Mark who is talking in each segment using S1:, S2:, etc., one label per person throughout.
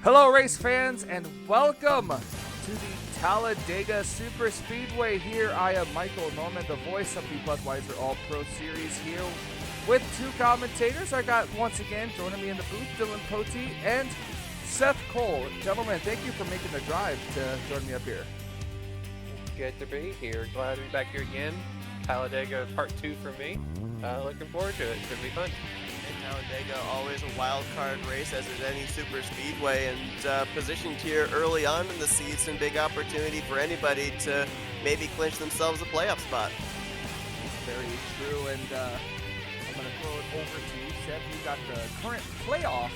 S1: Hello, race fans, and welcome to the Talladega Super Speedway. Here I am, Michael Norman, the voice of the Budweiser All-Pro Series, here with two commentators. I got, once again, joining me in the booth, Dylan Pote and Seth Cole. Gentlemen, thank you for making the drive to join me up here.
S2: Good to be here. Glad to be back here again. Talladega Part 2 for me. Looking forward to it. It's going to be fun.
S3: Talladega, always a wild card race, as is any super speedway, and positioned here early on in the season, big opportunity for anybody to maybe clinch themselves a playoff spot.
S1: Very true, and I'm going to throw it over to you, Seth. You got the current playoff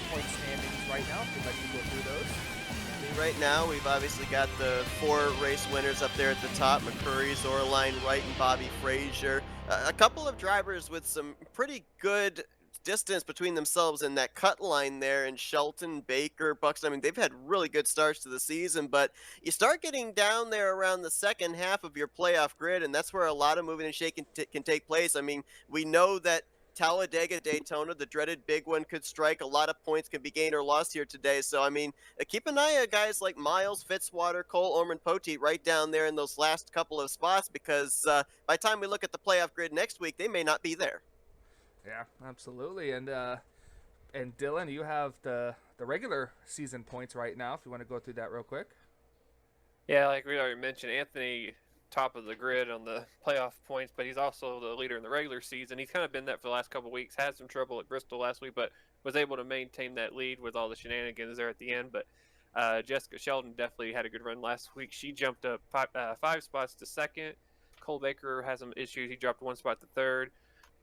S1: point standings right now, if you'd like to go through those.
S3: Right now, we've obviously got the 4 race winners up there at the top: McCurry, Zorline, Wright, and Bobby Frazier. A couple of drivers with some pretty good distance between themselves in that cut line there, and Shelton, Baker, Buxton. I mean, they've had really good starts to the season, but you start getting down there around the second half of your playoff grid, and that's where a lot of moving and shaking can take place. I mean, we know that Talladega, Daytona, the dreaded big one, could strike. A lot of points can be gained or lost here today. So, I mean, keep an eye on guys like Miles, Fitzwater, Cole, Orman, Pote right down there in those last couple of spots, because by the time we look at the playoff grid next week, they may not be there.
S1: Yeah, absolutely. And Dylan, you have the regular season points right now, if you want to go through that real quick.
S2: Yeah, like we already mentioned, Anthony, top of the grid on the playoff points, but he's also the leader in the regular season. He's kind of been that for the last couple of weeks. Had some trouble at Bristol last week, but was able to maintain that lead with all the shenanigans there at the end. But Jessica Sheldon definitely had a good run last week. She jumped up five spots to second. Cole Baker has some issues. He dropped one spot to third.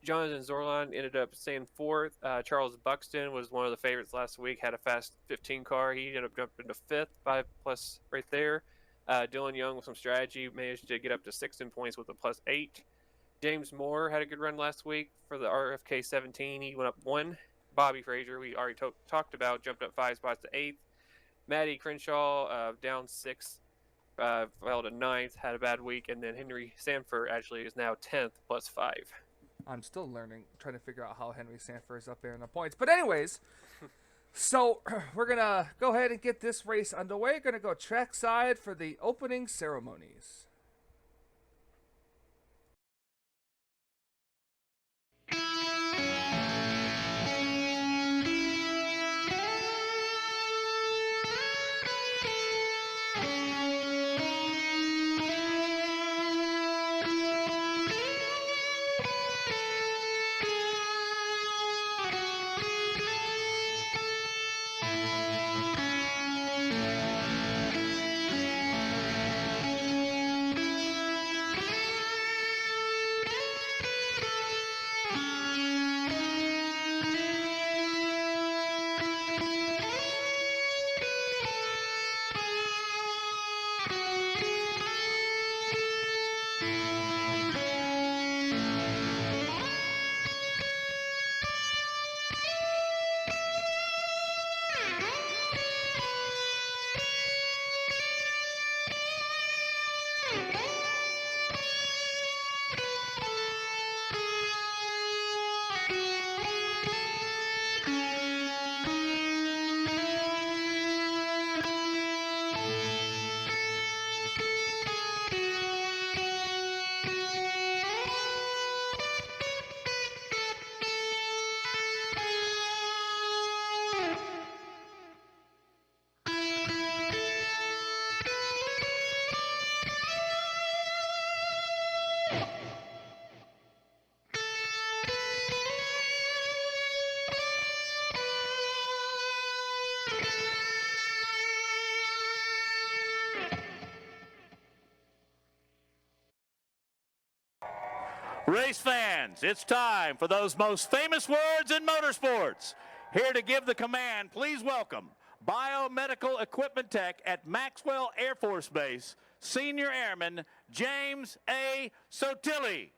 S2: Jonathan Zorlan ended up staying fourth. Charles Buxton was one of the favorites last week, had a fast 15 car. He ended up jumping to fifth, 5+ right there. Dylan Young with some strategy managed to get up to sixth in points with a +8. James Moore had a good run last week for the RFK 17. He went up one. Bobby Frazier, we already talked about, jumped up 5 spots to 8th. Maddie Crenshaw down 6th, fell to 9th, had a bad week. And then Henry Sanford actually is now 10th +5.
S1: I'm still learning, trying to figure out how Henry Sanford is up there in the points. But anyways, so we're going to go ahead and get this race underway. Going to go trackside for the opening ceremonies.
S4: Race fans, it's time for those most famous words in motorsports. Here to give the command, please welcome Biomedical Equipment Tech at Maxwell Air Force Base, Senior Airman James A. Sotilli.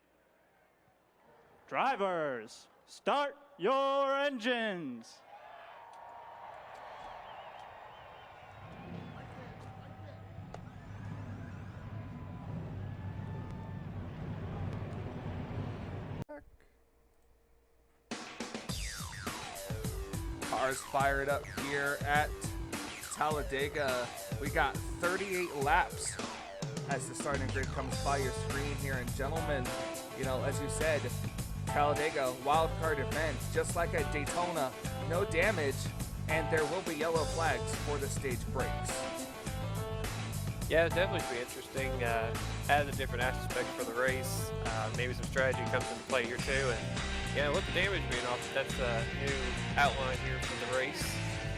S5: Drivers, start your engines.
S1: Cars fired up here at Talladega. We got 38 laps as the starting grid comes by your screen here. And gentlemen, you know, as you said, Talladega, wild card event, just like at Daytona, no damage, and there will be yellow flags for the stage breaks.
S2: Yeah, it'll definitely be interesting. Adds a different aspect for the race. Maybe some strategy comes into play here too. And yeah, with the damage being off, that's a new outline here for the race.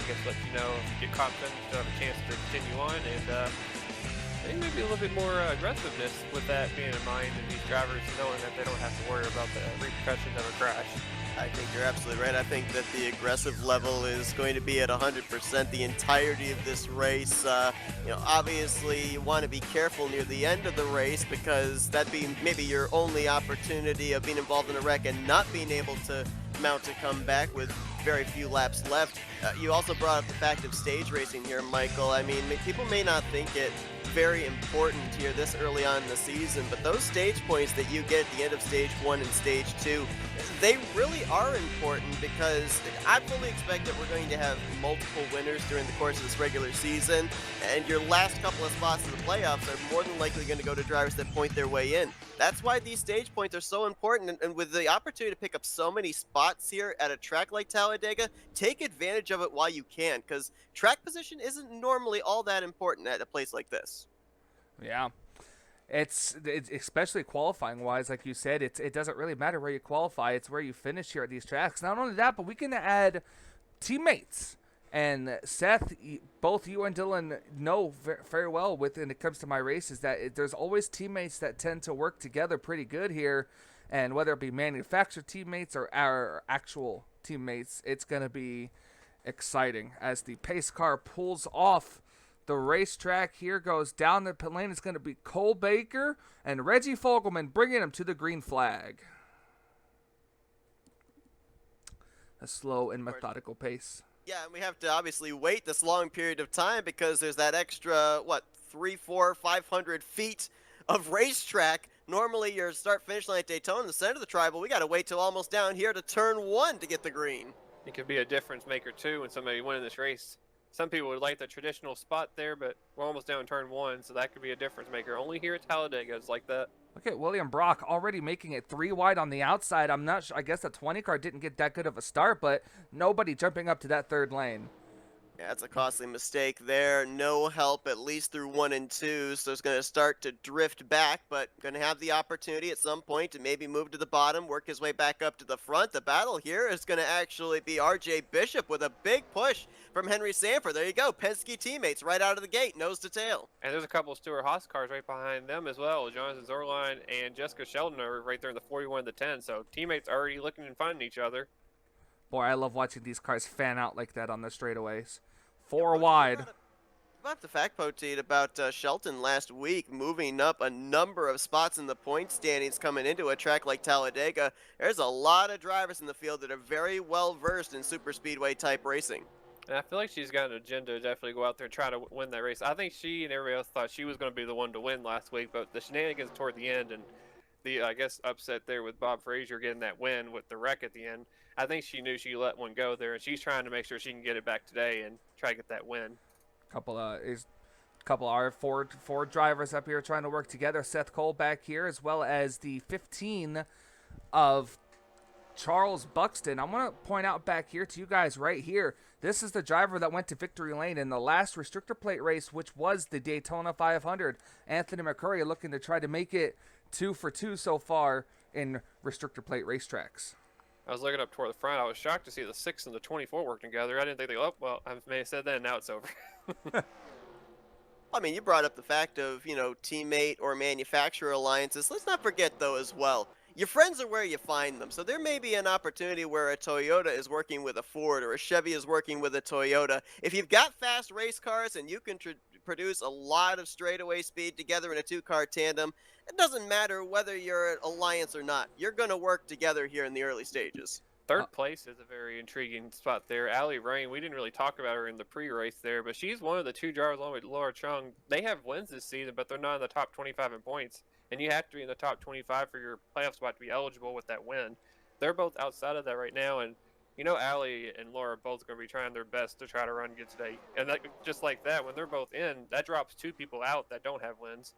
S2: I guess let you know if you get caught, then you still have a chance to continue on. And I think maybe a little bit more aggressiveness with that being in mind, and these drivers knowing that they don't have to worry about the repercussions of a crash.
S3: I think you're absolutely right. I think that the aggressive level is going to be at 100% the entirety of this race. You know, obviously you want to be careful near the end of the race because that'd be maybe your only opportunity of being involved in a wreck and not being able to mount a comeback with very few laps left. You also brought up the fact of stage racing here, Michael. I mean, people may not think it very important here this early on in the season, but those stage points that you get at the end of stage 1 and stage 2, they really are important because I fully expect that we're going to have multiple winners during the course of this regular season, and your last couple of spots in the playoffs are more than likely going to go to drivers that point their way in. That's why these stage points are so important, and with the opportunity to pick up so many spots here at a track like Talladega, take advantage of it while you can, because track position isn't normally all that important at a place like this.
S1: Yeah. It's especially qualifying wise, like you said, it doesn't really matter where you qualify, it's where you finish here at these tracks. Not only that, but we can add teammates. And Seth, both you and Dylan know very well when it comes to my races that there's always teammates that tend to work together pretty good here. And whether it be manufactured teammates or our actual teammates, it's going to be exciting as the pace car pulls off the racetrack. Here goes down the pit lane. It's going to be Cole Baker and Reggie Fogelman bringing him to the green flag. A slow and methodical pace.
S3: Yeah, and we have to obviously wait this long period of time because there's that extra, 300, 400, 500 feet of racetrack. Normally your start-finish line at Daytona in the center of the tribal, we got to wait till almost down here to turn 1 to get the green.
S2: It could be a difference maker too when somebody winning this race. Some people would like the traditional spot there, but we're almost down turn 1, so that could be a difference maker. Only here at Talladega is like that.
S1: Look at William Brock already making it 3 wide on the outside. I'm not sure. I guess the 20 car didn't get that good of a start, but nobody jumping up to that third lane.
S3: Yeah, that's a costly mistake there. No help, at least through 1 and 2, so it's going to start to drift back, but going to have the opportunity at some point to maybe move to the bottom, work his way back up to the front. The battle here is going to actually be R.J. Bishop with a big push from Henry Sanford. There you go, Penske teammates right out of the gate, nose to tail.
S2: And there's a couple of Stewart-Haas cars right behind them as well. Jonathan Zorline and Jessica Sheldon are right there in the 41 and the 10, so teammates already looking and finding each other.
S1: Boy, I love watching these cars fan out like that on the straightaways. 4 wide.
S3: About the fact, Poteet, about Shelton last week moving up a number of spots in the point standings coming into a track like Talladega. There's a lot of drivers in the field that are very well versed in super speedway type racing.
S2: And I feel like she's got an agenda to definitely go out there and try to win that race. I think she and everybody else thought she was going to be the one to win last week, but the shenanigans toward the end and the, I guess, upset there with Bob Frazier getting that win with the wreck at the end, I think she knew she let one go there, and she's trying to make sure she can get it back today and try to get that win.
S1: Couple of Ford drivers up here trying to work together. Seth Cole back here, as well as the 15 of Charles Buxton. I want to point out back here to you guys right here, this is the driver that went to victory lane in the last restrictor plate race, which was the Daytona 500. Anthony McCurry looking to try to make it 2 for 2 so far in restrictor plate racetracks.
S2: I was looking up toward the front. I was shocked to see the 6 and the 24 working together. I didn't think well, I may have said that, and now it's over.
S3: I mean, you brought up the fact of, teammate or manufacturer alliances. Let's not forget, though, as well, your friends are where you find them. So there may be an opportunity where a Toyota is working with a Ford or a Chevy is working with a Toyota. If you've got fast race cars and you can produce a lot of straightaway speed together in a 2-car tandem, it doesn't matter whether you're an alliance or not. You're going to work together here in the early stages.
S2: Third place is a very intriguing spot there. Allie Rain, we didn't really talk about her in the pre-race there, but she's one of the 2 drivers along with Laura Chung. They have wins this season, but they're not in the top 25 in points. And you have to be in the top 25 for your playoff spot to be eligible with that win. They're both outside of that right now, and you know Allie and Laura are both going to be trying their best to try to run good today. And that, just like that, when they're both in, that drops 2 people out that don't have wins.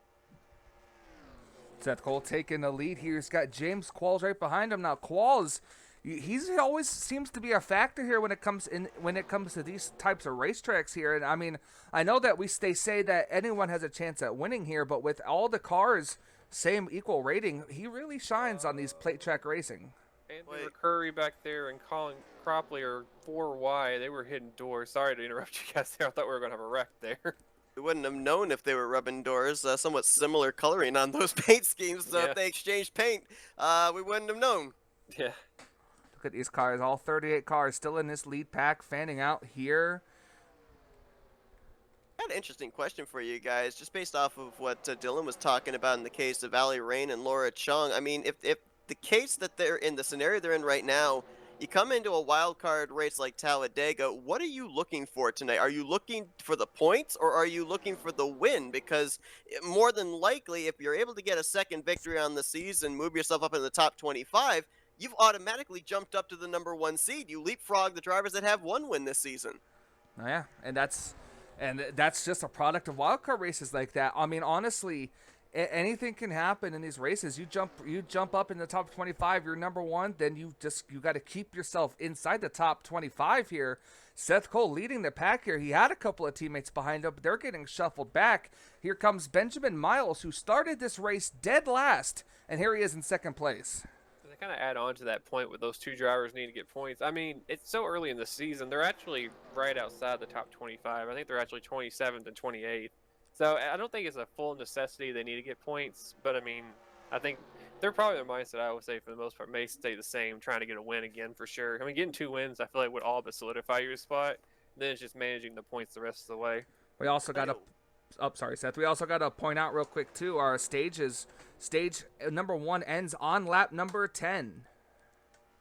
S1: Seth Cole taking the lead here. He's got James Qualls right behind him now. Qualls, he always seems to be a factor here when it comes to these types of racetracks here. And I mean, I know that they say that anyone has a chance at winning here, but with all the cars same equal rating, he really shines on these plate track racing.
S2: And Curry back there and Colin Cropley are 4 wide. They were hitting doors. Sorry to interrupt you guys there. I thought we were going to have a wreck there.
S3: We wouldn't have known if they were rubbing doors. Somewhat similar coloring on those paint schemes. So if they exchanged paint, we wouldn't have known.
S2: Yeah.
S1: Look at these cars. All 38 cars still in this lead pack, fanning out here.
S3: I had an interesting question for you guys, just based off of what Dylan was talking about in the case of Allie Rain and Laura Chung. I mean, if the case that they're in, the scenario they're in right now, you come into a wild card race like Talladega, what are you looking for tonight? Are you looking for the points or are you looking for the win? Because more than likely, if you're able to get a second victory on the season, move yourself up in the top 25, you've automatically jumped up to the #1 seed. You leapfrog the drivers that have 1 win this season.
S1: Oh, yeah, and that's just a product of wildcard races like that. I mean, honestly, anything can happen in these races. You jump up in the top 25, you're #1, then you got to keep yourself inside the top 25 here. Seth Cole leading the pack here. He had a couple of teammates behind him, but they're getting shuffled back. Here comes Benjamin Miles, who started this race dead last, and here he is in second place.
S2: To kind of add on to that point with those 2 drivers need to get points. I mean, it's so early in the season. They're actually right outside the top 25. I think they're actually 27th and 28th. So I don't think it's a full necessity they need to get points. But, I mean, I think they're probably their mindset, I would say, for the most part, may stay the same, trying to get a win again for sure. I mean, getting 2 wins, I feel like would all but solidify your spot. Then it's just managing the points the rest of the way.
S1: We also got to... Oh, sorry, Seth. We also got to point out real quick, too, our stage #1 ends on lap number 10.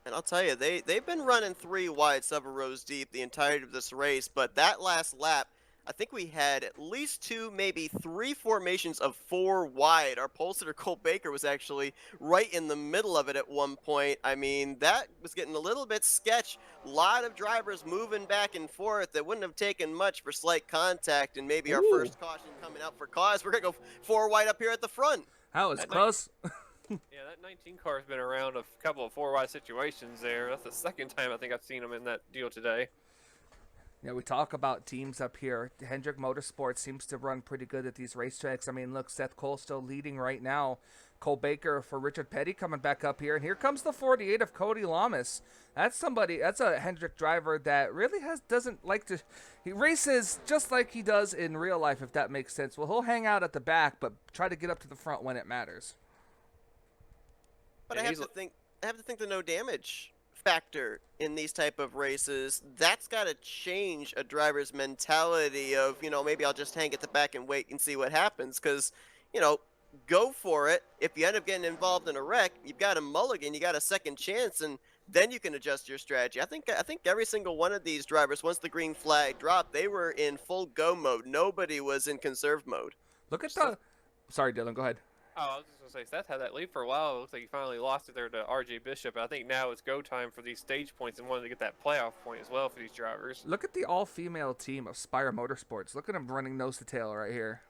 S3: And I'll tell you, they've been running 3 wide, several rows deep the entirety of this race, but that last lap, I think we had at least 2, maybe 3 formations of 4 wide. Our pole sitter, Cole Baker, was actually right in the middle of it at one point. I mean, that was getting a little bit sketch. A lot of drivers moving back and forth. That wouldn't have taken much for slight contact, and maybe our first caution coming out for cause. We're going to go 4 wide up here at the front.
S1: That was close.
S2: Yeah, that 19 car has been around a couple of 4 wide situations there. That's the second time I think I've seen them in that deal today.
S1: Yeah, we talk about teams up here. Hendrick Motorsports seems to run pretty good at these racetracks. I mean, look, Seth Cole still leading right now. Cole Baker for Richard Petty coming back up here. And here comes the 48 of Cody Lamas. That's a Hendrick driver that really doesn't like to... He races just like he does in real life, if that makes sense. Well, he'll hang out at the back, but try to get up to the front when it matters.
S3: But I have to think the no damage factor in these type of races. That's got to change a driver's mentality of, maybe I'll just hang at the back and wait and see what happens, because, go for it. If you end up getting involved in a wreck, you've got a mulligan, you got a second chance, and then you can adjust your strategy. I think every single one of these drivers, once the green flag dropped, they were in full go mode. Nobody was in conserve mode.
S1: Look at Sorry, Dylan, go ahead.
S2: Oh, I was just going to say, Seth had that lead for a while. It looks like he finally lost it there to RJ Bishop. I think now it's go time for these stage points and wanting to get that playoff point as well for these drivers.
S1: Look at the all-female team of Spire Motorsports. Look at them running nose to tail right here.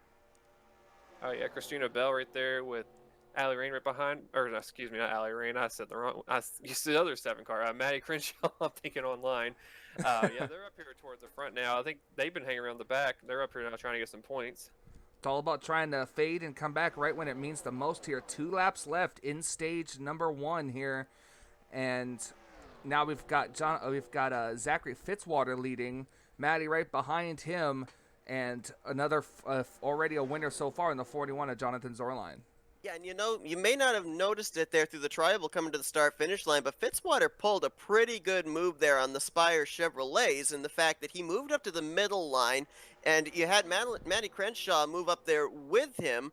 S2: Oh, yeah, Christina Bell right there with Allie Rain right behind. Or, excuse me, not Allie Rain. I said the wrong one. You see the other 7 car. Maddie Crenshaw, I'm thinking online. Yeah, they're up here towards the front now. I think they've been hanging around the back. They're up here now trying to get some points.
S1: It's all about trying to fade and come back right when it means the most here. 2 laps left in stage #1 here. And now we've got Zachary Fitzwater leading. Maddie right behind him. And another already a winner so far in the 41 of Jonathan Zorline.
S3: Yeah, and you may not have noticed it there through the tribal coming to the start-finish line, but Fitzwater pulled a pretty good move there on the Spire Chevrolets, and the fact that he moved up to the middle line, and you had Maddie Crenshaw move up there with him.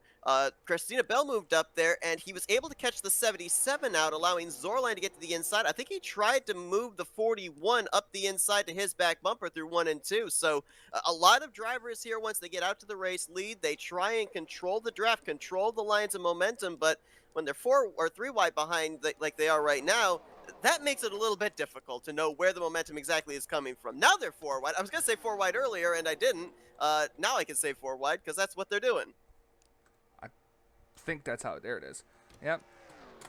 S3: Christina Bell moved up there, and he was able to catch the 77 out, allowing Zorline to get to the inside. I think he tried to move the 41 up the inside to his back bumper through 1 and 2. So a lot of drivers here, once they get out to the race lead, they try and control the draft, control the lines of momentum, but when they're 4 or 3 wide behind like they are right now, that makes it a little bit difficult to know where the momentum exactly is coming from. Now they're 4 wide. I was going to say 4 wide earlier, and I didn't. Now I can say 4 wide because that's what they're doing.
S1: I think that's how. There it is. Yep.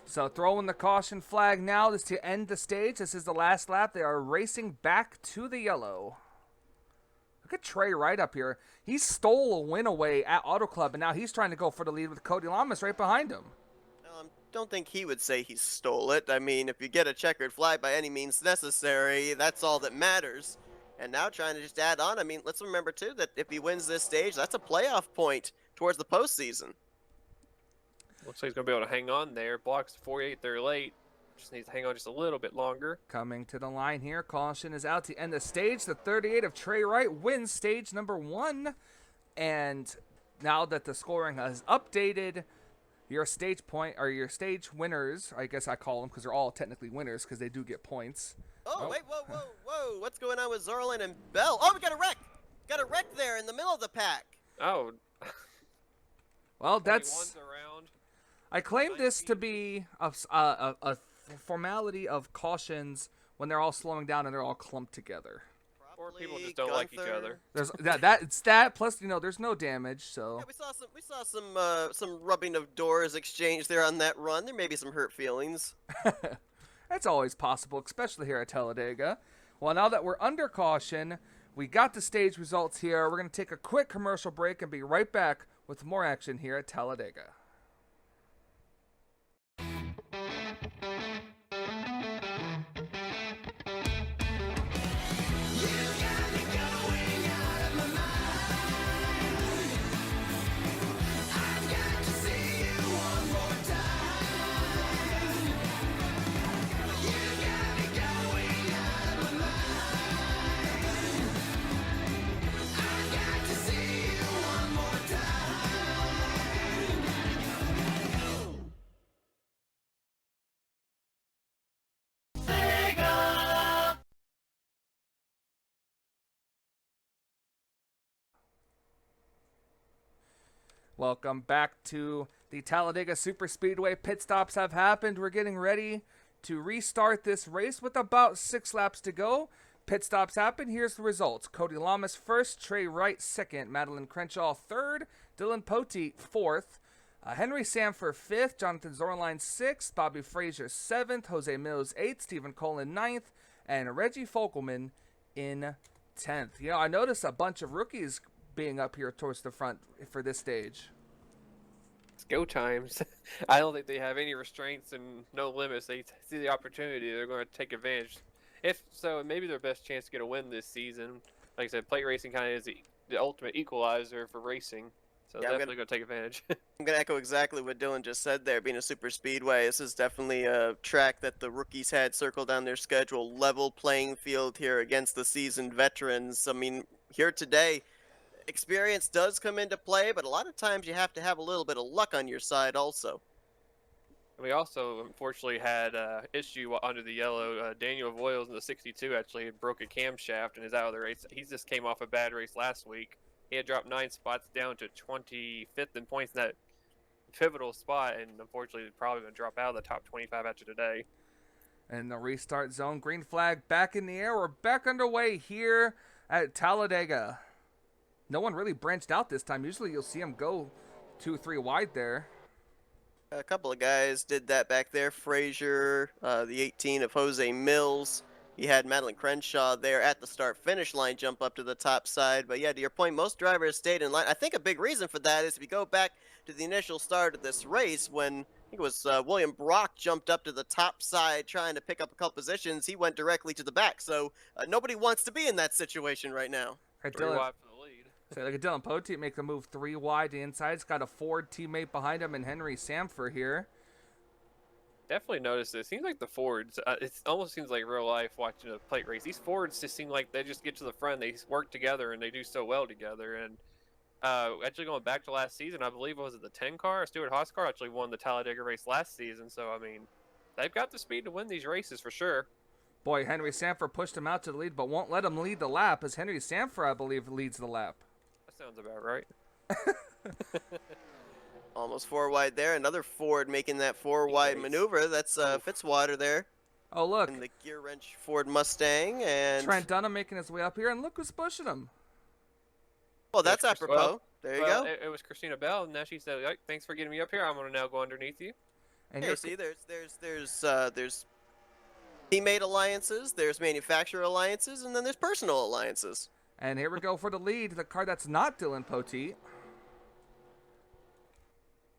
S1: So throwing the caution flag now. This to end the stage. This is the last lap. They are racing back to the yellow. Look at Trey Wright up here. He stole a win away at Auto Club, and now he's trying to go for the lead with Cody Lamas right behind him.
S3: Don't think he would say he stole it. I mean, if you get a checkered flag by any means necessary, that's all that matters. And now trying to just add on, I mean, let's remember too that if he wins this stage, that's a playoff point towards the postseason.
S2: Looks like he's going to be able to hang on there. Blocks 48 there late. Just needs to hang on just a little bit longer.
S1: Coming to the line here. Caution is out to end the stage. The 38 of Trey Wright wins stage number 1. And now that the scoring has updated, your stage winners, I guess I call them because they're all technically winners because they do get points.
S3: Oh, wait, whoa. What's going on with Zorlin and Bell? Oh, we got a wreck. Got a wreck there in the middle of the pack.
S2: Oh.
S1: Well, that's...
S2: around.
S1: I claim this to be a formality of cautions when they're all slowing down and they're all clumped together.
S2: Or people just don't like each other.
S1: There's it's that plus there's no damage, so
S3: yeah, we saw some rubbing of doors exchanged there on that run. There may be some hurt feelings.
S1: That's always possible, especially here at Talladega. Well, now that we're under caution, we got the stage results here. We're going to take a quick commercial break and be right back with more action here at Talladega. Welcome back to the Talladega Superspeedway. Pit stops have happened. We're getting ready to restart this race with about 6 laps to go. Pit stops happen. Here's the results. Cody Lamas first, Trey Wright second, Madeline Crenshaw third, Dylan Poteet fourth, Henry Sanford fifth, Jonathan Zornline sixth, Bobby Frazier seventh, Jose Mills eighth, Stephen Colin ninth, and Reggie Fogelman in 10th. You know, I noticed a bunch of rookies being up here towards the front for this stage.
S2: It's go times. I don't think they have any restraints and no limits. They see the opportunity, they're going to take advantage. If so, maybe their best chance to get a win this season. Like I said, plate racing kind of is the ultimate equalizer for racing. So yeah, definitely going to take advantage.
S3: I'm going to echo exactly what Dylan just said there. Being a super speedway, this is definitely a track that the rookies had circled on their schedule. Level playing field here against the seasoned veterans. I mean, here today, experience does come into play, but a lot of times you have to have a little bit of luck on your side also.
S2: We also, unfortunately, had issue under the yellow. Daniel Voiles in the 62 actually broke a camshaft and is out of the race. He just came off a bad race last week. He had dropped 9 spots down to 25th in points in that pivotal spot, and unfortunately probably going to drop out of the top 25 after today.
S1: And the restart zone, green flag back in the air. We're back underway here at Talladega. No one really branched out this time. Usually you'll see them go 2 or 3 wide there.
S3: A couple of guys did that back there. Frazier, the 18 of Jose Mills. He had Madeline Crenshaw there at the start-finish line jump up to the top side. But yeah, to your point, most drivers stayed in line. I think a big reason for that is if you go back to the initial start of this race when I think it was William Brock jumped up to the top side trying to pick up a couple positions, he went directly to the back. So nobody wants to be in that situation right now.
S1: Right,
S2: Dylan, wide for the lead.
S1: So look at Dylan Poteet make the move 3 wide to the inside. He's got a Ford teammate behind him and Henry Samfer here.
S2: Definitely noticed it. Seems like the Fords, it almost seems like real life watching a plate race. These Fords just seem like they just get to the front, they work together, and they do so well together. And actually going back to last season, I believe, was it the 10 car? Stuart Haas car actually won the Talladega race last season. So, I mean, they've got the speed to win these races for sure.
S1: Boy, Henry Sanford pushed him out to the lead, but won't let him lead the lap, as Henry Sanford, I believe, leads the lap.
S2: That sounds about right.
S3: Almost 4 wide there. Another Ford making that 4 wide maneuver. That's Fitzwater there.
S1: Oh, look.
S3: in the gear wrench Ford Mustang, and
S1: Trent Dunham making his way up here, and look who's pushing him.
S3: well, that's
S2: Well,
S3: apropos. There you
S2: Well,
S3: go.
S2: it was Christina Bell, and now she said, "Like, thanks for getting me up here. I'm gonna now go underneath you."
S1: And
S3: Hey,
S1: here,
S3: see, there's teammate alliances, there's manufacturer alliances, and then there's personal alliances.
S1: and here we go for the lead. The car that's not Dylan Poteet.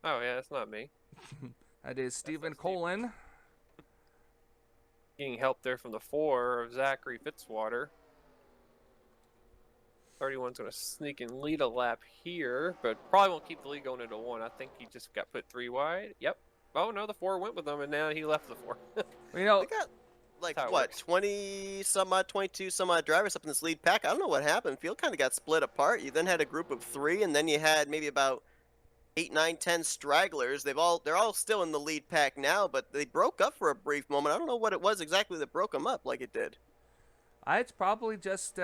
S2: Oh yeah, that's not me.
S1: That is Stephen
S2: not Steve.
S1: Colin.
S2: Getting help there from the 4 of Zachary Fitzwater. 31's going to sneak and lead a lap here, but probably won't keep the lead going into 1. I think he just got put 3 wide. Yep. Oh, no, the 4 went with him, and now he left the 4.
S1: You know,
S3: We got, like,
S2: That's how it
S3: what,
S2: works.
S3: 20-some-odd, 22-some-odd drivers up in this lead pack. I don't know what happened. Field kind of got split apart. You then had a group of 3, and then you had maybe about 8, 9, 10 stragglers. They're all still in the lead pack now, but they broke up for a brief moment. I don't know what it was exactly that broke them up like it did.
S1: it's probably just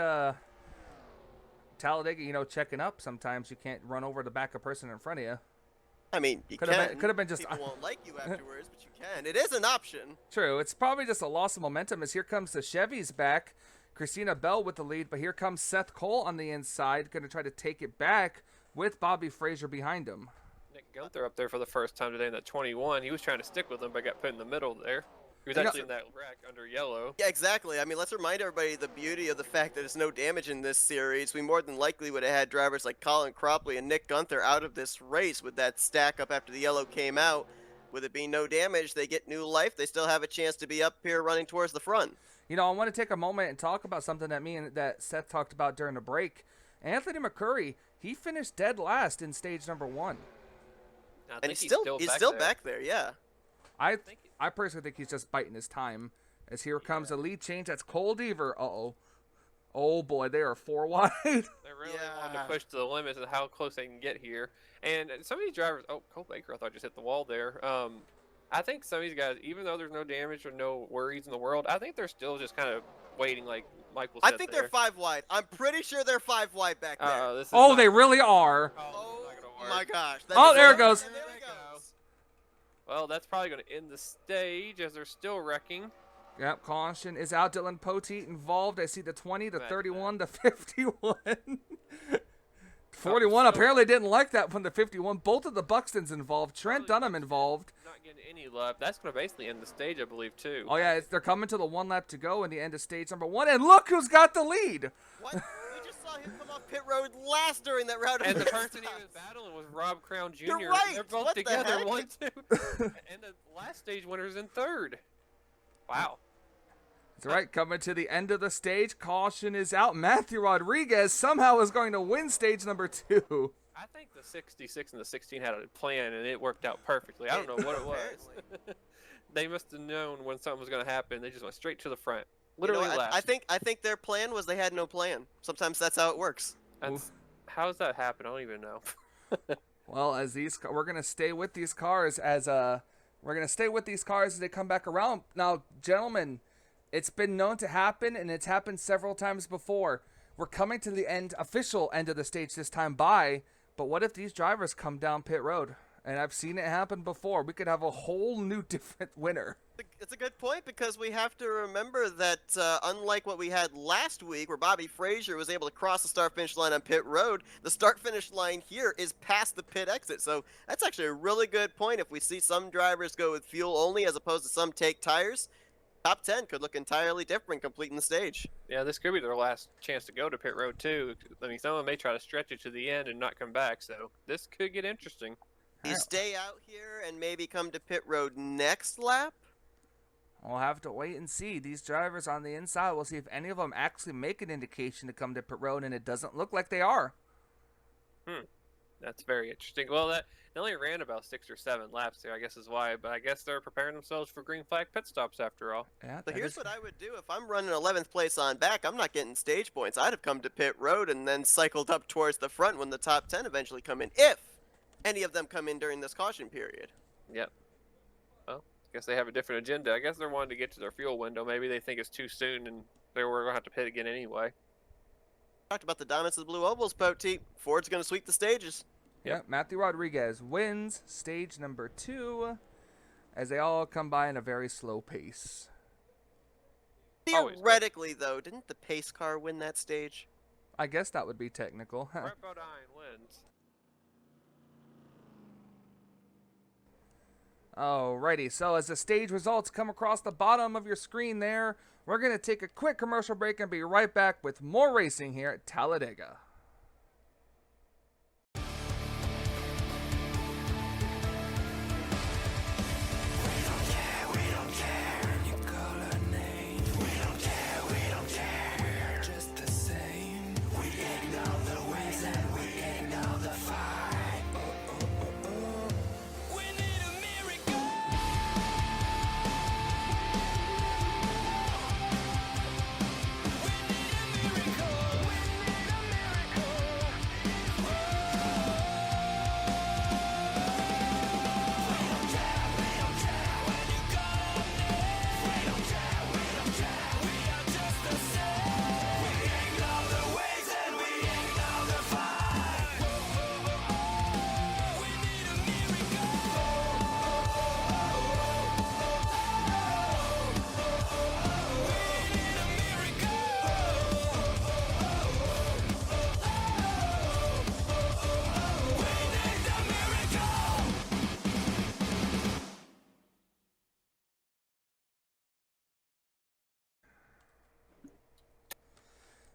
S1: Talladega, you know, checking up. Sometimes you can't run over the back of person in front of you.
S3: I mean, you
S1: Could've
S3: can.
S1: been- could've been just-
S3: People won't like you afterwards, but you can. It is an option.
S1: True. It's probably just a loss of momentum as here comes the Chevys back. Christina Bell with the lead, but here comes Seth Cole on the inside, going to try to take it back with Bobby Frazier behind him.
S2: Nick Gunther up there for the first time today in that 21. He was trying to stick with him, but got put in the middle there. He was
S1: You know-
S2: actually in that wreck under yellow.
S3: Yeah, exactly. I mean, let's remind everybody the beauty of the fact that there's no damage in this series. We more than likely would have had drivers like Colin Cropley and Nick Gunther out of this race with that stack up after the yellow came out. With it being no damage, they get new life. They still have a chance to be up here running towards the front.
S1: You know, I want to take a moment and talk about something that me and that Seth talked about during the break. Anthony McCurry, he finished dead last in stage number 1.
S2: I
S3: And
S2: think
S3: he's still back there, yeah.
S1: I personally think he's just biting his time. As here comes a lead change. That's Cole Deaver. Uh-oh. Oh, boy, they are 4 wide.
S2: They're really wanting to
S3: Yeah.
S2: push to the limits of how close they can get here. And some of these drivers, oh, Cole Baker, I thought just hit the wall there. I think some of these guys, even though there's no damage or no worries in the world, I think they're still just kind of waiting, like Michael said.
S3: I think they're 5 wide. I'm pretty sure they're 5 wide back there.
S2: This is
S1: Oh,
S2: not-
S1: they really are.
S3: Oh
S2: not gonna work.
S3: my gosh.
S1: Oh, there it goes.
S3: And there it goes.
S2: Well, that's probably going to end the stage as they're still wrecking.
S1: Yep, caution is out. Dylan Poteet involved. I see the 20, the
S2: Imagine
S1: 31, the 51. 41 apparently didn't like that from the 51. Both of the Buxtons involved. Trent Dunham involved.
S2: Not getting any love. That's going to basically end the stage, I believe, too.
S1: Oh, yeah, they're coming to the 1 lap to go in the end of stage number 1. And look who's got the lead.
S3: What? We just saw him come off pit road last during that round of
S2: And the
S3: pit
S2: person he
S3: stops.
S2: was battling was Rob Crown Jr.
S3: You're right.
S2: They're both
S3: What the
S2: together,
S3: heck?
S2: 1, 2. And the last stage winner's in 3rd. Wow.
S1: That's right, coming to the end of the stage. Caution is out. Matthew Rodriguez somehow is going to win stage number 2.
S2: I think the 66 and the 16 had a plan, and it worked out perfectly. I don't know what it was.
S3: Apparently.
S2: They must have known when something was going to happen. They just went straight to the front.
S3: You know,
S2: Literally last.
S3: I think their plan was they had no plan. Sometimes that's how it works.
S2: How does that happen? I don't even know.
S1: Well, as we're gonna stay with these cars as they come back around. Now, gentlemen, it's been known to happen, and it's happened several times before. We're coming to the official end of the stage this time by. But what if these drivers come down pit road? And I've seen it happen before. We could have a whole new different winner.
S3: It's a good point because we have to remember that unlike what we had last week where Bobby Frazier was able to cross the start-finish line on pit road, the start-finish line here is past the pit exit. So that's actually a really good point. If we see some drivers go with fuel only as opposed to some take tires, top 10 could look entirely different completing the stage.
S2: Yeah, this could be their last chance to go to pit road, too. I mean, some of them may try to stretch it to the end and not come back, so this could get interesting.
S3: You stay out here and maybe come to pit road next lap?
S1: We'll have to wait and see. These drivers on the inside, we'll see if any of them actually make an indication to come to pit road, and it doesn't look like they are.
S2: That's very interesting. Well, they only ran about 6 or 7 laps there, I guess is why. But I guess they're preparing themselves for green flag pit stops after all.
S1: Yeah,
S3: So
S1: that
S3: here's
S1: is-
S3: what I would do. If I'm running 11th place on back, I'm not getting stage points. I'd have come to pit road and then cycled up towards the front when the top 10 eventually come in, if any of them come in during this caution period.
S2: Yep. Well, I guess they have a different agenda. I guess they're wanting to get to their fuel window. Maybe they think it's too soon and they were going to have to pit again anyway.
S3: Talked about the dominance of the Blue Ovals, Poteet. Ford's going to sweep the stages.
S1: Yeah, Matthew Rodriguez wins stage number 2 as they all come by in a very slow pace.
S2: Always good.
S3: Theoretically, though, didn't the pace car win that stage?
S1: I guess that would be technical.
S2: Brett Bodine wins.
S1: Alrighty, so as the stage results come across the bottom of your screen there, we're going to take a quick commercial break and be right back with more racing here at Talladega.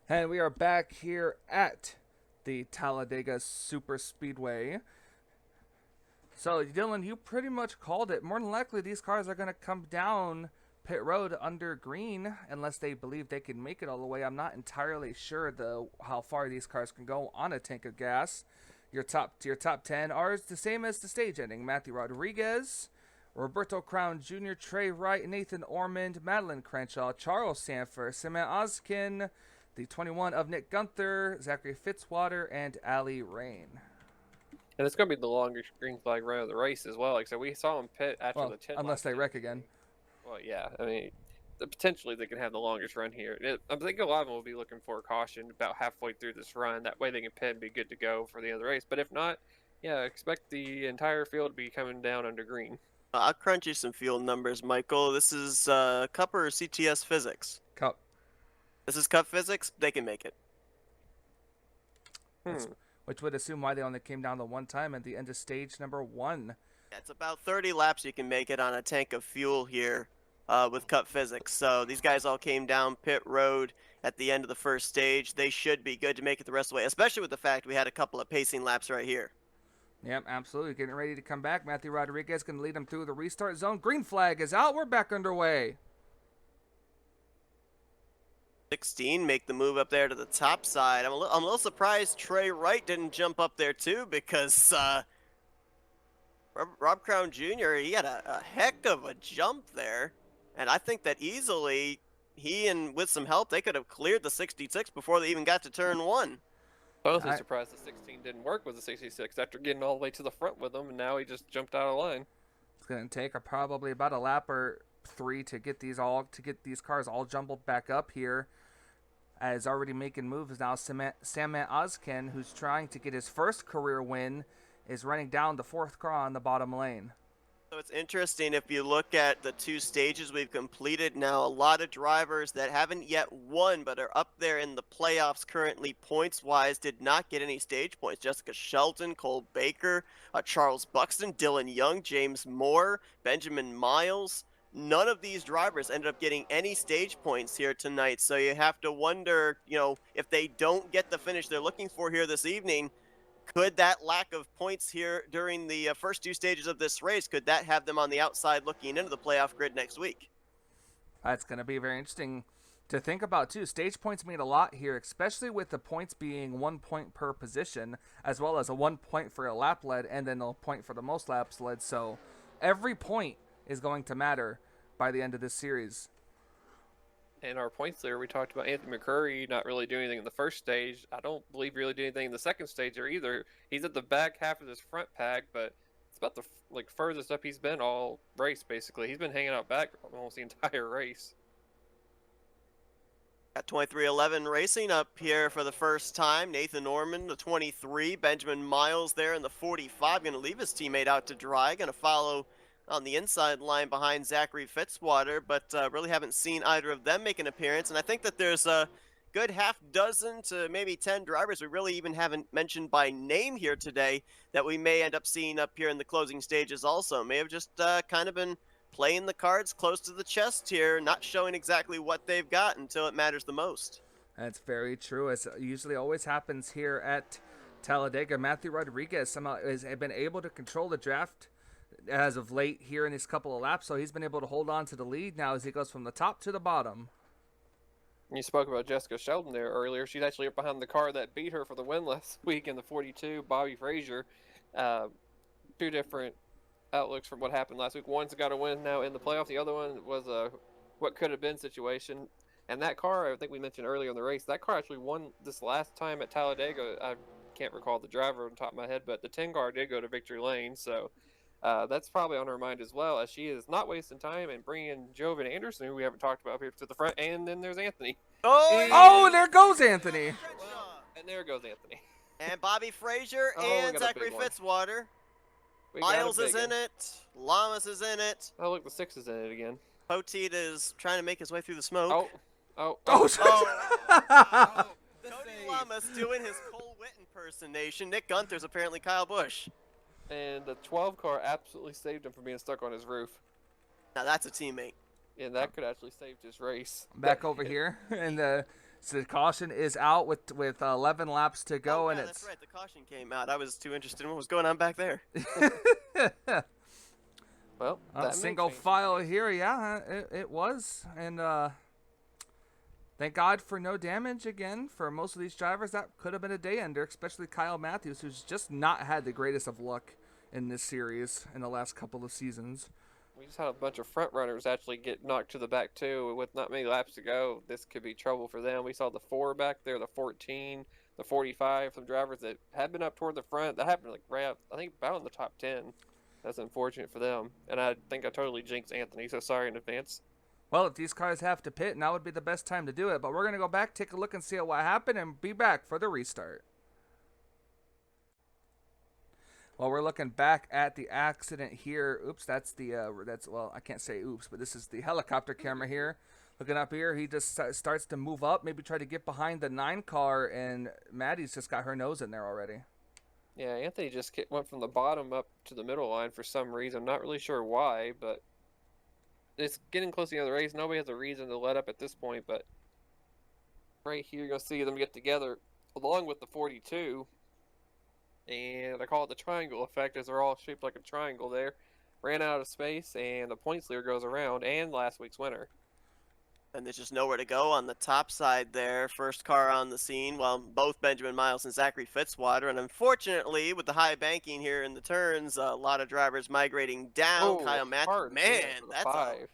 S1: And we are back here at the Talladega Super Speedway. So, Dylan, you pretty much called it. More than likely, these cars are going to come down pit road under green unless they believe they can make it all the way. I'm not entirely sure, though, how far these cars can go on a tank of gas. Your top 10 are the same as the stage ending. Matthew Rodriguez, Roberto Crown Jr., Trey Wright, Nathan Ormond, Madeline Crenshaw, Charles Sanford, Samant Ozkin, the 21 of Nick Gunther, Zachary Fitzwater, and Ali Rain.
S2: And it's going to be the longest green flag run of the race as well. Like I said, we saw him pit after the 10.
S1: Unless they wreck again.
S2: Well, yeah. I mean, potentially they can have the longest run here. I think a lot of them will be looking for a caution about halfway through this run. That way they can pit and be good to go for the end of the race. But if not, yeah, expect the entire field to be coming down under green.
S3: I'll crunch you some fuel numbers, Michael. This is Cup or CTS Physics?
S1: Cup.
S3: This is Cup Physics. They can make it.
S1: Which would assume why they only came down the one time at the end of stage number 1.
S3: Yeah, it's about 30 laps you can make it on a tank of fuel here with Cup Physics. So these guys all came down pit road at the end of the first stage. They should be good to make it the rest of the way, especially with the fact we had a couple of pacing laps right here.
S1: Yep, absolutely. Getting ready to come back. Matthew Rodriguez going to lead them through the restart zone. Green flag is out. We're back underway.
S3: 16 make the move up there to the top side. I'm a little surprised Trey Wright didn't jump up there too, because Rob Crown Jr., he had a heck of a jump there, and I think that easily he and with some help they could have cleared the 66 before they even got to turn 1.
S2: Totally surprised the 16 didn't work with the 66 after getting all the way to the front with him, and now he just jumped out of line.
S1: It's going to take probably about a lap or 3 to get these cars all jumbled back up here. As already making moves now, Samant Ozkin, who's trying to get his first career win, is running down the 4th car on the bottom lane.
S3: So it's interesting if you look at the 2 stages we've completed now, a lot of drivers that haven't yet won but are up there in the playoffs currently points-wise did not get any stage points. Jessica Shelton, Cole Baker, Charles Buxton, Dylan Young, James Moore, Benjamin Miles. None of these drivers ended up getting any stage points here tonight, so you have to wonder, if they don't get the finish they're looking for here this evening, could that lack of points here during the first 2 stages of this race, could that have them on the outside looking into the playoff grid next week?
S1: That's going to be very interesting to think about, too. Stage points mean a lot here, especially with the points being 1 point per position, as well as a 1 point for a lap led, and then a point for the most laps led. So every point is going to matter by the end of this series.
S2: And our points there, we talked about Anthony McCurry not really doing anything in the first stage. I don't believe he really did anything in the second stage there either. He's at the back half of this front pack, but it's about the furthest up he's been all race, basically. He's been hanging out back almost the entire race.
S3: Got 2311 racing up here for the first time. Nathan Ormond, the 23. Benjamin Miles there in the 45. Going to leave his teammate out to dry. Going to follow on the inside line behind Zachary Fitzwater, but really haven't seen either of them make an appearance. And I think that there's a good half dozen to maybe 10 drivers we really even haven't mentioned by name here today that we may end up seeing up here in the closing stages also. May have just kind of been playing the cards close to the chest here, not showing exactly what they've got until it matters the most.
S1: That's very true, as usually always happens here at Talladega. Matthew Rodriguez somehow has been able to control the draft as of late here in these couple of laps, so he's been able to hold on to the lead now as he goes from the top to the bottom.
S2: You spoke about Jessica Sheldon there earlier. She's actually up behind the car that beat her for the win last week in the 42, Bobby Frazier. Two different outlooks from what happened last week. One's got a win now in the playoff. The other one was a what could have been situation. And that car, I think we mentioned earlier in the race, that car actually won this last time at Talladega. I can't recall the driver on the top of my head, but the 10 car did go to victory lane. So that's probably on her mind as well, as she is not wasting time and bringing Jovan Anderson, who we haven't talked about up here, to the front. And then there's Anthony.
S1: Oh, there goes Anthony.
S2: And there goes Anthony.
S3: And Bobby Frazier
S2: Oh, we
S3: and
S2: got a
S3: Zachary
S2: big one.
S3: Fitzwater.
S2: We got a
S3: Miles is
S2: big
S3: in
S2: one.
S3: it. Lamas is in it.
S2: Oh, look, the 6 is in it again.
S3: Poteet is trying to make his way through the smoke.
S2: Oh.
S3: Oh. Cody Lamas doing his Cole Witt impersonation. Nick Gunther's apparently Kyle Busch.
S2: And the 12 car absolutely saved him from being stuck on his roof.
S3: Now that's a teammate.
S2: And that could actually save his race.
S1: Back over here, and the caution is out with 11 laps to go,
S3: Oh,
S1: and
S3: yeah,
S1: it's
S3: that's right. The caution came out. I was too interested in what was going on back there.
S2: Well, that may
S1: single
S2: change.
S1: file here. Yeah, it was, and thank God for no damage again for most of these drivers. That could have been a day ender, especially Kyle Matthews, who's just not had the greatest of luck in this series in the last couple of seasons.
S2: We just had a bunch of front runners actually get knocked to the back too. With not many laps to go, this could be trouble for them. We saw the 4 back there, the 14, the 45, some drivers that had been up toward the front. That happened like right up, I think about in the top 10. That's unfortunate for them. And I think I totally jinxed Anthony, so sorry in advance.
S1: Well, if these cars have to pit, now would be the best time to do it. But we're going to go back, take a look, and see what happened, and be back for the restart. Well, we're looking back at the accident here. Oops, that's well, I can't say oops, but this is the helicopter camera here. Looking up here, he just starts to move up, maybe try to get behind the 9 car, and Maddie's just got her nose in there already.
S2: Yeah, Anthony just went from the bottom up to the middle line for some reason. Not really sure why, but it's getting close to the end of the race. Nobody has a reason to let up at this point, but right here you're going to see them get together along with the 42. And I call it the triangle effect, as they're all shaped like a triangle there. Ran out of space, and the points leader goes around, and last week's winner.
S3: And there's just nowhere to go on the top side there. First car on the scene, well, both Benjamin Miles and Zachary Fitzwater. And unfortunately, with the high banking here in the turns, a lot of drivers migrating down.
S2: Oh,
S3: Kyle Matthews,
S2: hard
S3: man,
S2: hit for the
S3: that's
S2: 5.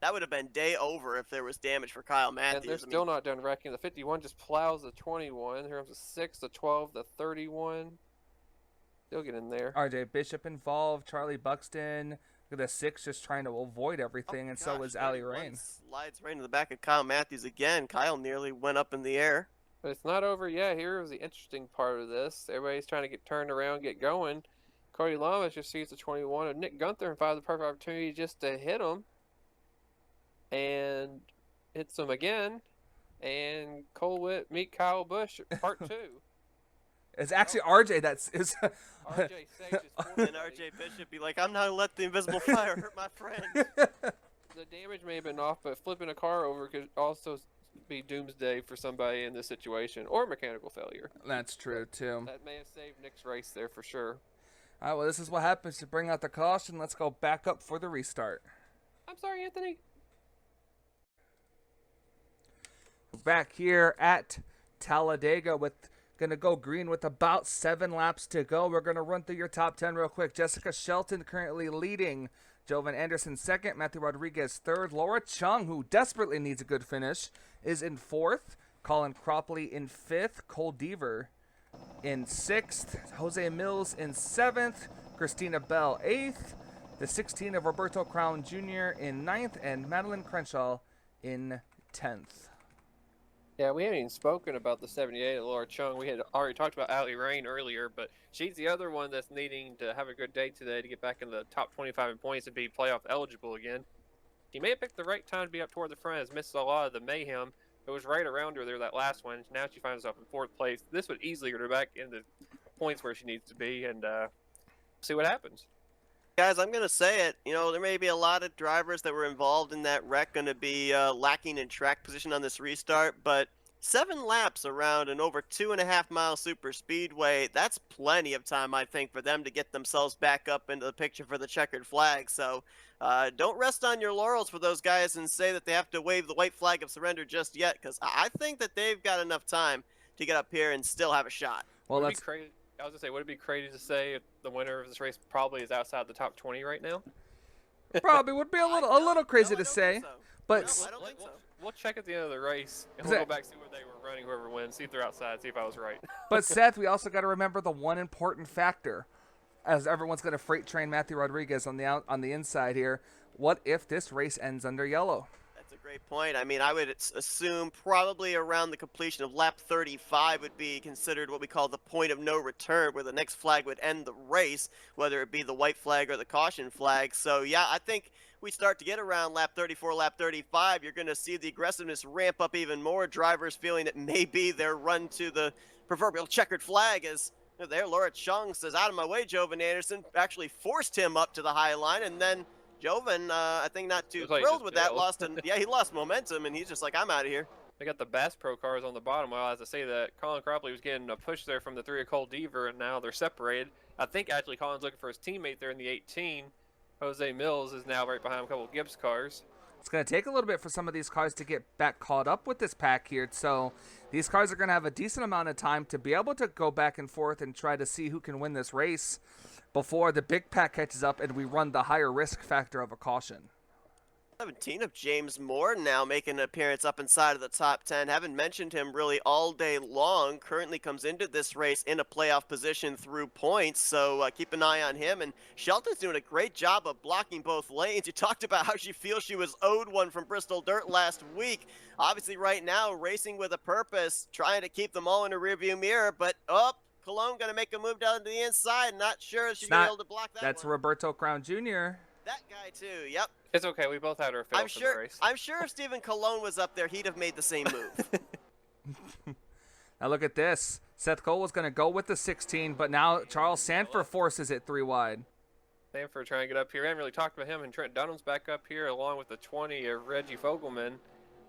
S3: that would have been day over if there was damage for Kyle Matthews.
S2: And they're still not done wrecking. The 51 just plows the 21. Here comes the 6, the 12, the 31. They'll get in there.
S1: RJ Bishop involved, Charlie Buxton. Look at the 6 just trying to avoid everything, and so was Ali Rain.
S3: Slides right into the back of Kyle Matthews again. Kyle nearly went up in the air.
S2: But it's not over yet. Here's the interesting part of this. Everybody's trying to get turned around, get going. Cody Lamas just sees the 21 of Nick Gunther and finds the perfect opportunity just to hit him. And hits him again. And Cole Witt meet Kyle Busch, part 2.
S1: It's actually RJ that's is.
S2: RJ saves his
S3: And RJ Bishop be like, I'm not gonna let the invisible fire hurt my friend.
S2: The damage may have been off, but flipping a car over could also be doomsday for somebody in this situation, or mechanical failure.
S1: That's true too.
S2: That may have saved Nick's race there for sure.
S1: All right, well, this is what happens to bring out the caution. Let's go back up for the restart.
S2: I'm sorry, Anthony.
S1: Back here at Talladega with gonna go green with about 7 laps to go. We're gonna run through your top 10 real quick. Jessica Shelton currently leading. Jovan Anderson 2nd. Matthew Rodriguez 3rd. Laura Chung, who desperately needs a good finish, is in 4th. Colin Cropley in 5th. Cole Deaver in 6th. Jose Mills in 7th. Christina Bell 8th. The 16 of Roberto Crown Jr. in 9th. And Madeline Crenshaw in 10th.
S2: Yeah, we haven't even spoken about the 78 at Laura Chung. We had already talked about Allie Rain earlier, but she's the other one that's needing to have a good day today to get back in the top 25 in points and be playoff eligible again. He may have picked the right time to be up toward the front, has missed a lot of the mayhem. It was right around her there that last one. Now she finds herself in 4th place. This would easily get her back in the points where she needs to be, and see what happens.
S3: Guys, I'm going to say it. You know, there may be a lot of drivers that were involved in that wreck going to be lacking in track position on this restart, but 7 laps around an over 2.5-mile super speedway, that's plenty of time, I think, for them to get themselves back up into the picture for the checkered flag. So don't rest on your laurels for those guys and say that they have to wave the white flag of surrender just yet, because I think that they've got enough time to get up here and still have a shot.
S1: Well,
S2: Would it
S1: that's
S2: be crazy. I was gonna say, would it be crazy to say the winner of this race probably is outside the top 20 right now?
S1: probably would be a little crazy to say. But
S3: I don't think so.
S2: We'll check at the end of the race, and we'll go back see where they were running, whoever wins, see if they're outside, see if I was right.
S1: But Seth, we also got to remember the one important factor, as everyone's going to freight train Matthew Rodriguez on the inside here. What if this race ends under yellow?
S3: That's a great point. I mean, I would assume probably around the completion of lap 35 would be considered what we call the point of no return, where the next flag would end the race, whether it be the white flag or the caution flag. So, yeah, I think we start to get around lap 34, lap 35, you're going to see the aggressiveness ramp up even more. Drivers feeling it may be their run to the proverbial checkered flag as there Laura Chung says, out of my way, Jovan Anderson, actually forced him up to the high line, and then Jovan, I think not too thrilled with that, he lost momentum, and he's just like, I'm out of here.
S2: They got the Bass Pro cars on the bottom. Well, as I say that, Colin Cropley was getting a push there from the 3 of Cole Deaver, and now they're separated. I think actually Colin's looking for his teammate there in the 18. Jose Mills is now right behind a couple of Gibbs cars.
S1: It's going to take a little bit for some of these cars to get back caught up with this pack here. So these cars are going to have a decent amount of time to be able to go back and forth and try to see who can win this race before the big pack catches up and we run the higher risk factor of a caution.
S3: 17 of James Moore now making an appearance up inside of the top 10. Haven't mentioned him really all day long. Currently comes into this race in a playoff position through points, so keep an eye on him. And Shelton's doing a great job of blocking both lanes. You talked about how she feels she was owed one from Bristol Dirt last week. Obviously right now racing with a purpose, trying to keep them all in a rearview mirror, but Cologne going to make a move down to the inside. Not sure if she's going to be able to block that
S1: That's
S3: one.
S1: Roberto Crown Jr.
S3: That guy too, yep.
S2: It's okay. We both had our fill for the race.
S3: I'm sure if Stephen Cologne was up there, he'd have made the same move.
S1: Now look at this. Seth Cole was going to go with the 16, but now Charles Sanford forces it 3 wide.
S2: Sanford trying to get up here. I haven't really talked about him, and Trent Dunham's back up here along with the 20 of Reggie Fogelman.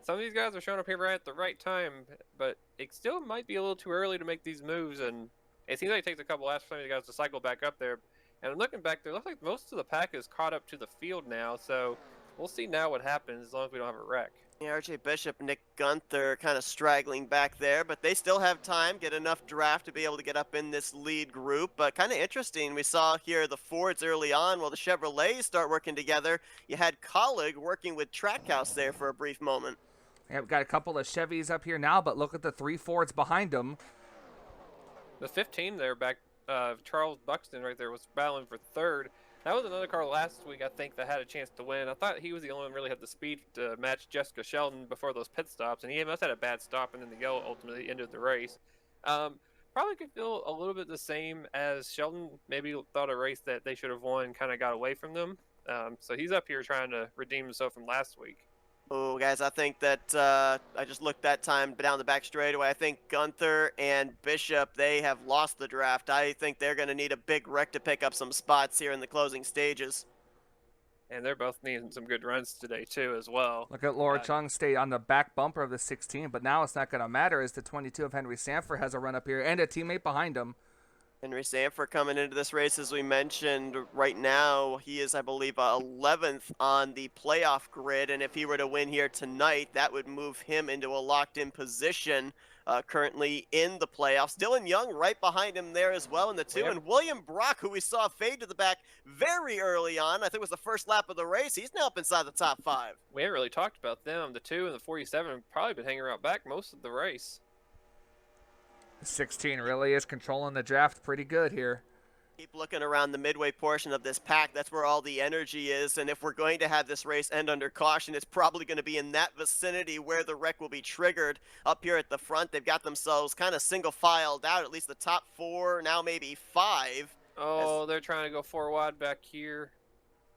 S2: Some of these guys are showing up here right at the right time, but it still might be a little too early to make these moves, and it seems like it takes a couple laps for some of these guys to cycle back up there. And I'm looking back there, it looks like most of the pack is caught up to the field now, so we'll see now what happens as long as we don't have a wreck.
S3: Yeah, RJ Bishop, Nick Gunther kind of straggling back there, but they still have time, get enough draft to be able to get up in this lead group. But kind of interesting, we saw here the Fords early on while the Chevrolets start working together. You had Colleague working with Trackhouse there for a brief moment.
S1: Yeah, we've got a couple of Chevys up here now, but look at the 3 Fords behind them.
S2: The 15 there back, Charles Buxton right there was battling for 3rd. That was another car last week, I think, that had a chance to win. I thought he was the only one who really had the speed to match Jessica Sheldon before those pit stops, and he must have had a bad stop, and then the yellow ultimately ended the race. Probably could feel a little bit the same as Sheldon maybe thought a race that they should have won kind of got away from them. So he's up here trying to redeem himself from last week.
S3: Oh, guys, I think that I just looked that time down the back straightaway. I think Gunther and Bishop, they have lost the draft. I think they're going to need a big wreck to pick up some spots here in the closing stages.
S2: And they're both needing some good runs today, too, as well.
S1: Look at Laura Chung stay on the back bumper of the 16, but now it's not going to matter as the 22 of Henry Sanford has a run up here and a teammate behind him.
S3: Henry Sanford coming into this race, as we mentioned, right now he is, I believe, 11th on the playoff grid, and if he were to win here tonight, that would move him into a locked-in position currently in the playoffs. Dylan Young right behind him there as well in the 2, and William Brock, who we saw fade to the back very early on, I think it was the first lap of the race, he's now up inside the top 5.
S2: We haven't really talked about them. The 2 and the 47 have probably been hanging around back most of the race.
S1: 16 really is controlling the draft pretty good here.
S3: Keep looking around the midway portion of this pack. That's where all the energy is. And if we're going to have this race end under caution, it's probably going to be in that vicinity where the wreck will be triggered. Up here at the front, they've got themselves kind of single filed out, at least the top 4, now maybe 5.
S2: Oh, they're trying to go 4 wide back here.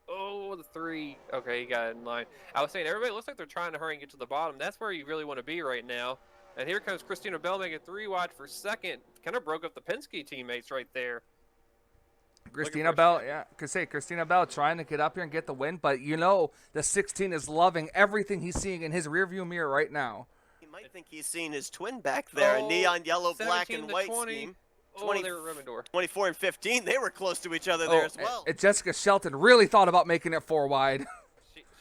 S2: Oh, the 3. Okay, he got it in line. I was saying, everybody looks like they're trying to hurry and get to the bottom. That's where you really want to be right now. And here comes Christina Bell making 3 wide for second. Kind of broke up the Penske teammates right there.
S1: Christina Bell, yeah, could say Christina Bell trying to get up here and get the win, but you know the 16 is loving everything he's seeing in his rearview mirror right now.
S3: You might think he's seeing his twin back there, a neon yellow, black, and white
S2: 20.
S3: scheme.
S2: Oh, they were rimming door.
S3: 24 and 15, they were close to each other there as well.
S1: And Jessica Shelton really thought about making it 4 wide.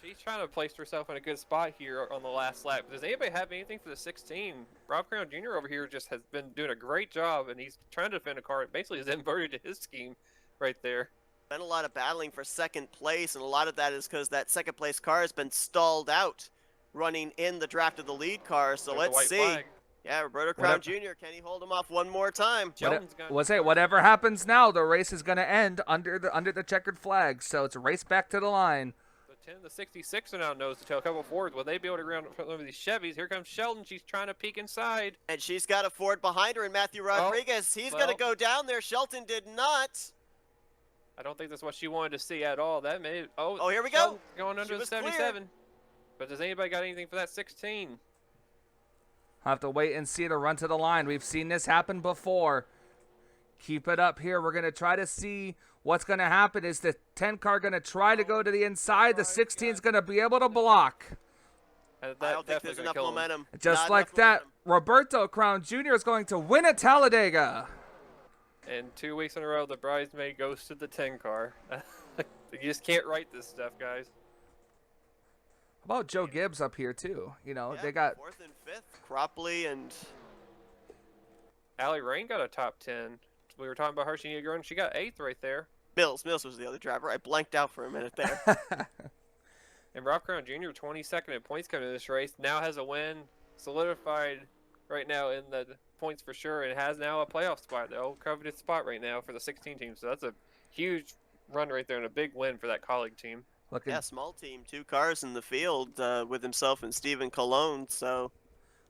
S2: She's trying to place herself in a good spot here on the last lap. Does anybody have anything for the 16? Rob Crown Jr. over here just has been doing a great job, and he's trying to defend a car that basically is inverted to his scheme right there.
S3: Been a lot of battling for second place, and a lot of that is because that second place car has been stalled out running in the draft of the lead car. So
S2: There's
S3: let's see.
S2: Flag.
S3: Yeah, Roberto Crown Jr., can he hold him off one more time?
S1: Whatever happens now, the race is going to end under the checkered flag. So it's a race back to the line.
S2: The 10, the 66 are now nose to tail. A couple of Fords. Will they be able to ground some of these Chevys? Here comes Sheldon. She's trying to peek inside.
S3: And she's got a Ford behind her, and Matthew Rodriguez. He's going to go down there. Shelton did not.
S2: I don't think that's what she wanted to see at all. That may.
S3: Oh, here we go.
S2: Sheldon going under the 77.
S3: Clear.
S2: But does anybody got anything for that 16?
S1: I'll have to wait and see the run to the line. We've seen this happen before. Keep it up here. We're going to try to see what's going to happen. Is the 10 car going to try to go to the inside? The 16 is going to be able to block.
S3: I don't think there's enough momentum.
S1: Just like that, Roberto Crown Jr. is going to win at Talladega.
S2: And 2 weeks in a row, the bridesmaid goes to the 10 car. You just can't write this stuff, guys.
S1: How about Joe Gibbs up here, too? You know,
S3: Yeah,
S1: they got
S3: 4th and 5th. Cropley and
S2: Allie Rain got a top 10. We were talking about her. She needed to run. She got 8th right there.
S3: Mills. Mills was the other driver. I blanked out for a minute there.
S2: And Rob Crown Jr., 22nd in points coming to this race, now has a win, solidified right now in the points for sure, and has now a playoff spot, the old coveted spot right now for the 16 team. So that's a huge run right there and a big win for that colleague team.
S3: Yeah, small team, 2 cars in the field with himself and Steven Colon. So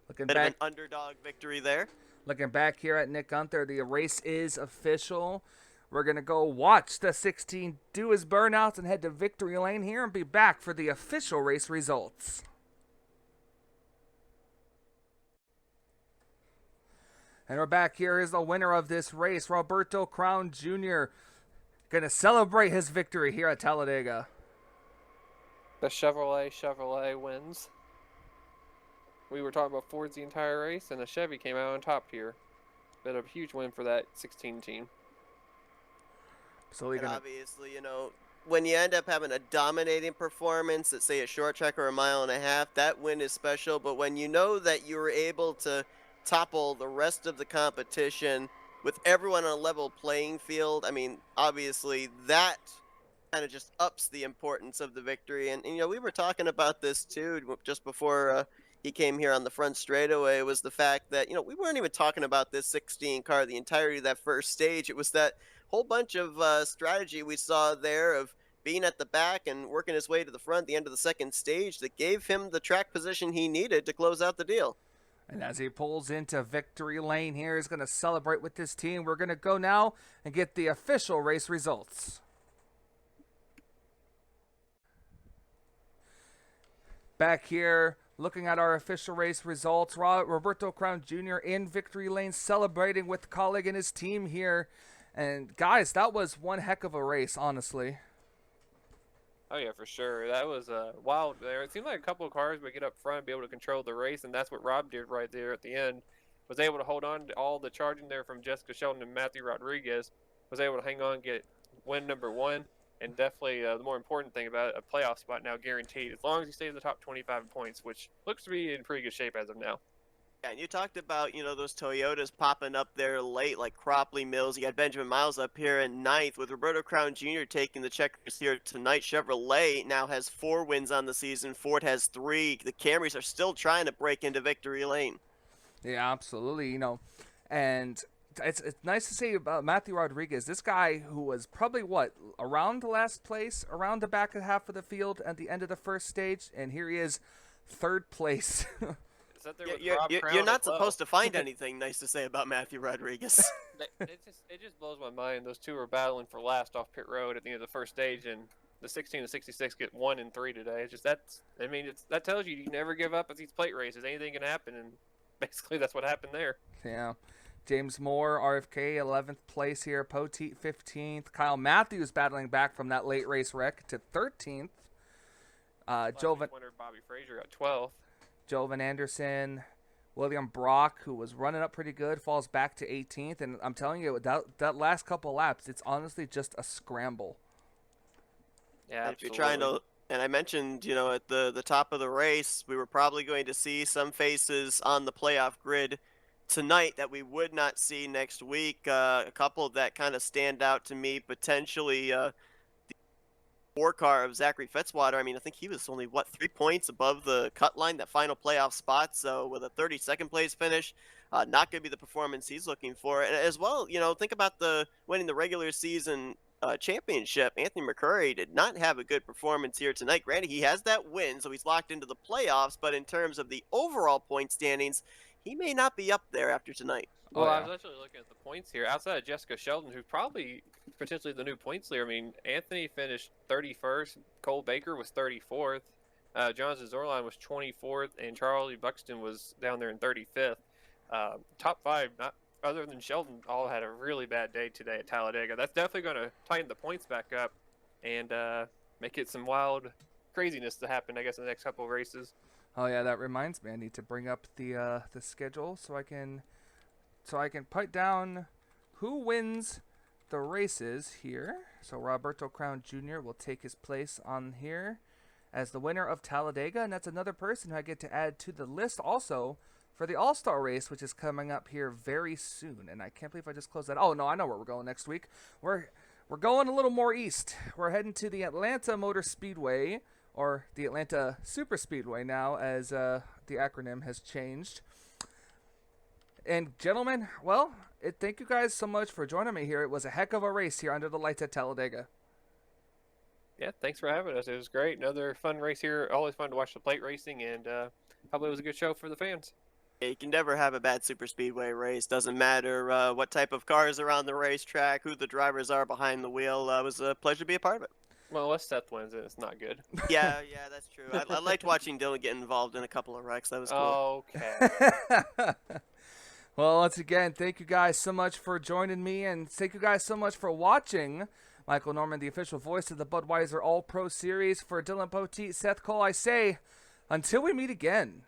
S1: looking
S3: bit
S1: back,
S3: of an underdog victory there.
S1: Looking back here at Nick Gunther, the race is official. We're going to go watch the 16 do his burnouts and head to victory lane here and be back for the official race results. And we're back. Here is the winner of this race, Roberto Crown Jr. Going to celebrate his victory here at Talladega.
S2: The Chevrolet wins. We were talking about Fords the entire race, and the Chevy came out on top here. Been a huge win for that 16 team.
S1: So
S3: obviously, you know, when you end up having a dominating performance at, say, a short track or a mile and a half, that win is special. But when you know that you were able to topple the rest of the competition with everyone on a level playing field, I mean, obviously that kind of just ups the importance of the victory. And, you know, we were talking about this too just before he came here on the front straightaway, was the fact that, you know, we weren't even talking about this 16 car the entirety of that first stage. It was that whole bunch of strategy we saw there of being at the back and working his way to the front at the end of the second stage that gave him the track position he needed to close out the deal.
S1: And as he pulls into victory lane here, he's going to celebrate with his team. We're going to go now and get the official race results. Back here, looking at our official race results, Roberto Crown Jr. in victory lane, celebrating with colleague and his team here. And guys, that was one heck of a race, honestly.
S2: Oh yeah, for sure. That was wild there. It seemed like a couple of cars would get up front and be able to control the race, and that's what Rob did right there at the end. Was able to hold on to all the charging there from Jessica Shelton and Matthew Rodriguez. Was able to hang on, get win number 1, and definitely the more important thing about it, a playoff spot now guaranteed as long as he stays in the top 25 points, which looks to be in pretty good shape as of now.
S3: Yeah, and you talked about, you know, those Toyotas popping up there late, like Cropley, Mills. You got Benjamin Miles up here in 9th, with Roberto Crown Jr. taking the checkers here tonight. Chevrolet now has 4 wins on the season. Ford has 3. The Camrys are still trying to break into victory lane.
S1: Yeah, absolutely. You know, and it's nice to see about Matthew Rodriguez. This guy who was probably around the last place, around the back half of the field at the end of the first stage, and here he is, third place.
S3: You're not supposed to find anything nice to say about Matthew Rodriguez.
S2: It just blows my mind. Those two were battling for last off pit road at the end of the first stage, and the 16 and 66 get 1 and 3 today. It's just that tells you never give up at these plate races. Anything can happen, and basically that's what happened there.
S1: Yeah. James Moore, RFK, 11th place here. Poteet, 15th. Kyle Matthews battling back from that late race wreck to 13th.
S2: Winner Bobby Frazier at 12th.
S1: Jovan Anderson, William Brock, who was running up pretty good, falls back to 18th. And I'm telling you, that last couple laps, it's honestly just a scramble.
S2: Yeah,
S3: if you're trying to, and I mentioned, at the top of the race, we were probably going to see some faces on the playoff grid tonight that we would not see next week. A couple that kind of stand out to me, potentially the 4-car of Zachary Fitzwater. I mean, I think he was only, 3 points above the cut line, that final playoff spot. So with a 32nd place finish, not going to be the performance he's looking for. And as well, think about winning the regular season championship. Anthony McCurry did not have a good performance here tonight. Granted, he has that win, so he's locked into the playoffs. But in terms of the overall point standings, he may not be up there after tonight.
S2: Well, I was actually looking at the points here. Outside of Jessica Sheldon, who's probably potentially the new points leader. I mean, Anthony finished 31st. Cole Baker was 34th. Jonathan Zorline was 24th. And Charlie Buxton was down there in 35th. Top 5, not other than Sheldon, all had a really bad day today at Talladega. That's definitely going to tighten the points back up and make it some wild craziness to happen, I guess, in the next couple of races.
S1: Oh yeah, that reminds me. I need to bring up the schedule so I can put down who wins the races here. So Roberto Crown Jr. will take his place on here as the winner of Talladega, and that's another person who I get to add to the list also for the All-Star race, which is coming up here very soon. And I can't believe I just closed that. Oh no, I know where we're going next week. We're going a little more east. We're heading to the Atlanta Motor Speedway, or the Atlanta Super Speedway now, as the acronym has changed. And gentlemen, well, thank you guys so much for joining me here. It was a heck of a race here under the lights at Talladega.
S2: Yeah, thanks for having us. It was great. Another fun race here. Always fun to watch the plate racing, and probably was a good show for the fans.
S3: Yeah, you can never have a bad super speedway race. Doesn't matter what type of cars are on the racetrack, who the drivers are behind the wheel. It was a pleasure to be a part of it.
S2: Well, unless Seth wins it, it's not good.
S3: Yeah, that's true. I liked watching Dylan get involved in a couple of wrecks. That was cool.
S2: Okay.
S1: Well, once again, thank you guys so much for joining me, and thank you guys so much for watching. Michael Norman, the official voice of the Budweiser All-Pro Series. For Dylan Poteet, Seth Cole, I say, until we meet again.